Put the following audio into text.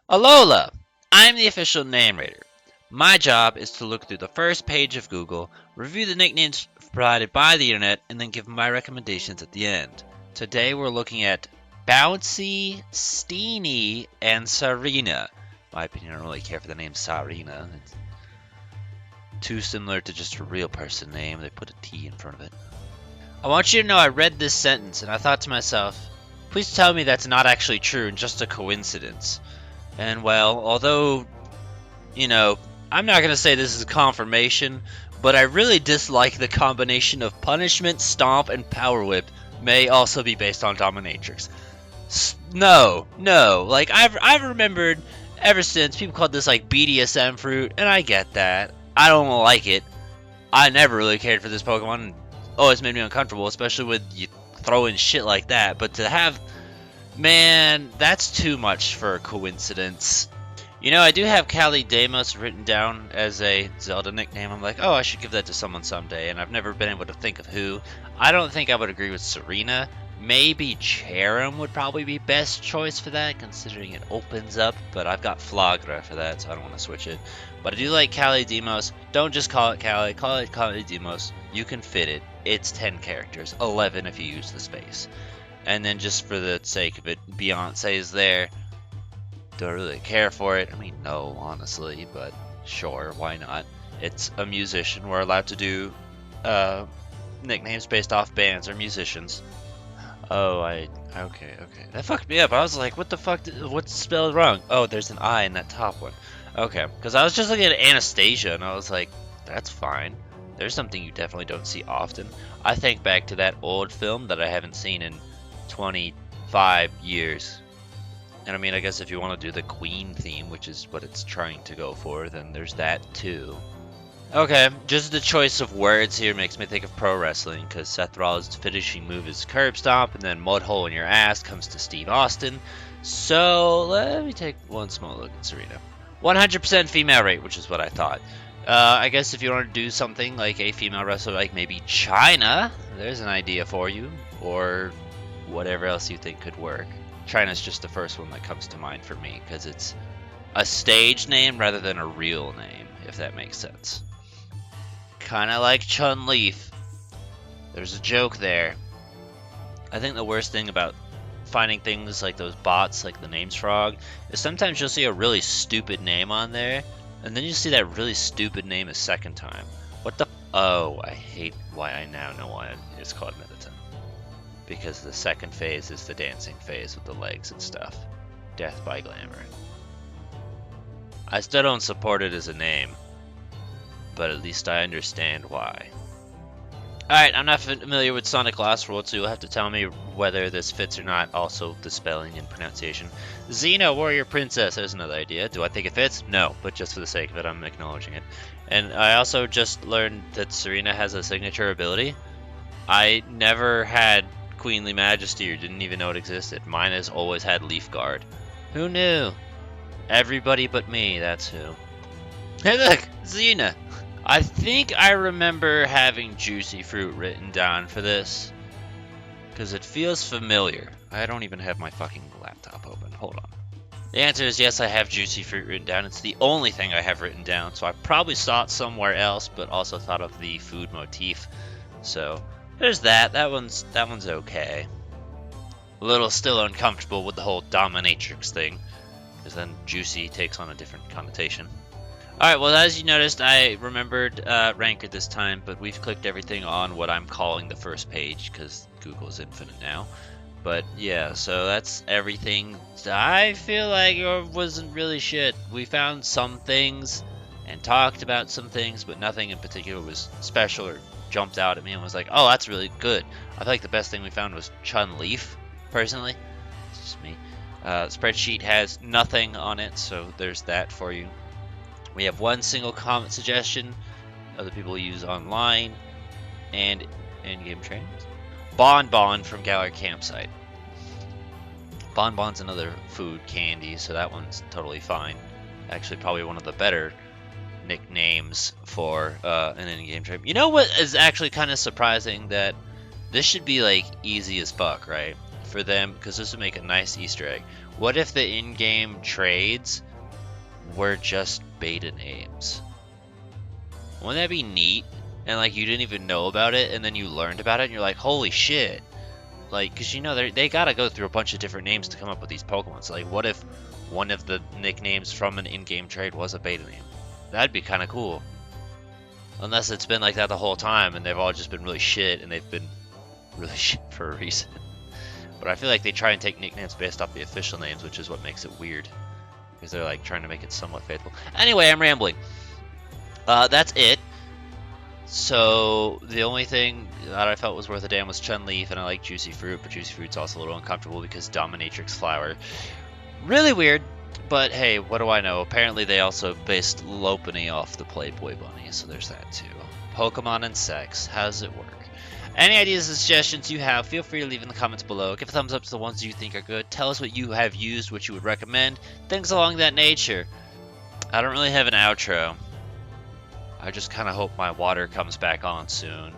Alola! I'm the official narrator. My job is to look through the first page of Google, review the nicknames provided by the internet, and then give my recommendations at the end. Today we're looking at Bouncy, Steenee, and Tsareena. In my opinion, I don't really care for the name Tsareena. It's too similar to just a real person name. They put a T in front of it. I want you to know I read this sentence and I thought to myself, please tell me that's not actually true and just a coincidence. And well, although, I'm not going to say this is confirmation, but I really dislike the combination of punishment, stomp, and power whip may also be based on dominatrix. No, like I've remembered ever since people called this like BDSM fruit, and I get that. I don't like it. I never really cared for this Pokemon, and always made me uncomfortable, especially with you throwing shit like that. But to have, man, that's too much for a coincidence. I do have Callie Deimos written down as a Zelda nickname. I'm like, oh, I should give that to someone someday, and I've never been able to think of who. I don't think I would agree with Tsareena. Maybe Cherim would probably be best choice for that, considering it opens up, but I've got Flagra for that, so I don't want to switch it. But I do like Callie Deimos. Don't just call it Callie Deimos. You can fit it. It's 10 characters, 11 if you use the space. And then just for the sake of it, Beyonce is there. Don't really care for it. I mean, no, honestly, but sure, why not? It's a musician. We're allowed to do nicknames based off bands or musicians. Oh, okay. That fucked me up. I was like, what the fuck? What's spelled wrong? Oh, there's an I in that top one. Okay, because I was just looking at Anastasia, and I was like, that's fine. There's something you definitely don't see often. I think back to that old film that I haven't seen in 25 years. And I mean, I guess if you want to do the Queen theme, which is what it's trying to go for, then there's that too. Okay, just the choice of words here makes me think of pro wrestling, because Seth Rollins' finishing move is curb stomp, and then mud hole in your ass comes to Steve Austin. So let me take one small look at Tsareena. 100% female rate, which is what I thought. I guess if you want to do something like a female wrestler, like maybe China, there's an idea for you, or whatever else you think could work. China's just the first one that comes to mind for me, because it's a stage name rather than a real name, if that makes sense. Kinda like Chun-Leaf. There's a joke there. I think the worst thing about finding things like those bots, like the Names Frog, is sometimes you'll see a really stupid name on there, and then you see that really stupid name a second time. What the? Oh, I hate why I now know why it's called Militant. Because the second phase is the dancing phase with the legs and stuff. Death by Glamour. I still don't support it as a name, but at least I understand why. Alright, I'm not familiar with Sonic Lost World, so you'll have to tell me whether this fits or not. Also, the spelling and pronunciation. Xena, Warrior Princess, there's another idea. Do I think it fits? No, but just for the sake of it, I'm acknowledging it. And I also just learned that Tsareena has a signature ability. I never had Queenly Majesty or didn't even know it existed. Mine has always had Leaf Guard. Who knew? Everybody but me, that's who. Hey look, Xena! I think I remember having Juicy Fruit written down for this, because it feels familiar. I don't even have my fucking laptop open. Hold on. The answer is yes, I have Juicy Fruit written down. It's the only thing I have written down, so I probably saw it somewhere else, but also thought of the food motif. So there's that. That one's okay. A little still uncomfortable with the whole dominatrix thing, because then Juicy takes on a different connotation. Alright, well, as you noticed, I remembered Ranker this time, but we've clicked everything on what I'm calling the first page, because Google is infinite now. But yeah, so that's everything. I feel like it wasn't really shit. We found some things and talked about some things, but nothing in particular was special or jumped out at me and was like, oh, that's really good. I feel like the best thing we found was Chun-Leaf, personally. It's just me. Spreadsheet has nothing on it, so there's that for you. We have one single comment suggestion other people use online and in-game trainings. Bon from Galar Campsite. Bon's another food candy, so that one's totally fine. Actually, probably one of the better nicknames for an in-game train. You know what is actually kind of surprising? That this should be like easy as fuck, right? for them, because this would make a nice Easter egg. What if the in-game trades were just beta names? Wouldn't that be neat? And like you didn't even know about it, and then you learned about it, and you're like, holy shit! Like, cause you know they gotta go through a bunch of different names to come up with these Pokemon. So like, what if one of the nicknames from an in-game trade was a beta name? That'd be kind of cool. Unless it's been like that the whole time, and they've all just been really shit, and they've been really shit for a reason. But I feel like they try and take nicknames based off the official names, which is what makes it weird. Because they're like trying to make it somewhat faithful. Anyway, I'm rambling. That's it. So the only thing that I felt was worth a damn was Chun-Leaf, and I like Juicy Fruit, but Juicy Fruit's also a little uncomfortable because Dominatrix Flower. Really weird, but hey, what do I know? Apparently they also based Lopunny off the Playboy Bunny, so there's that too. Pokemon and sex, how does it work? Any ideas and suggestions you have, feel free to leave in the comments below. Give a thumbs up to the ones you think are good. Tell us what you have used, what you would recommend, things along that nature. I don't really have an outro. I just kind of hope my water comes back on soon.